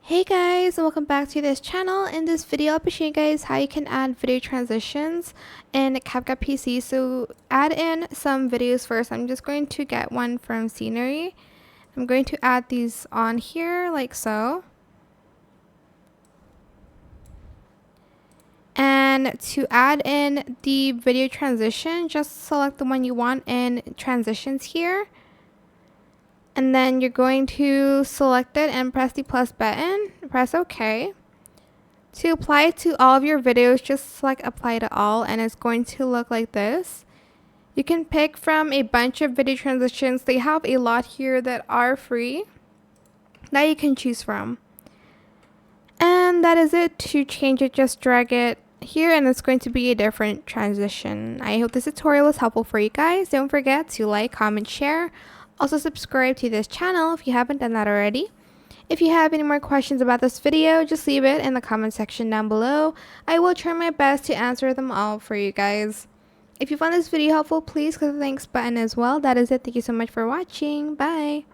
Hey guys, and welcome back to this channel. In this video, I'll be showing you guys how you can add video transitions in CapCut PC. So add in some videos first. I'm just going to get one from scenery. I'm going to add these on here like so. And to add in the video transition, just select the one you want in transitions here. And then you're going to select it and press the plus button. Press OK. To apply it to all of your videos, just select apply to all and it's going to look like this. You can pick from a bunch of video transitions. They have a lot here that are free that you can choose from. And that is it. To change it, just drag it here and it's going to be a different transition. I hope this tutorial was helpful for you guys. Don't forget to like, comment, share. Also subscribe to this channel if you haven't done that already. If you have any more questions about this video, just leave it in the comment section down below. I will try my best to answer them all for you guys. If you found this video helpful, please click the thanks button as well. That is it. Thank you so much for watching. Bye.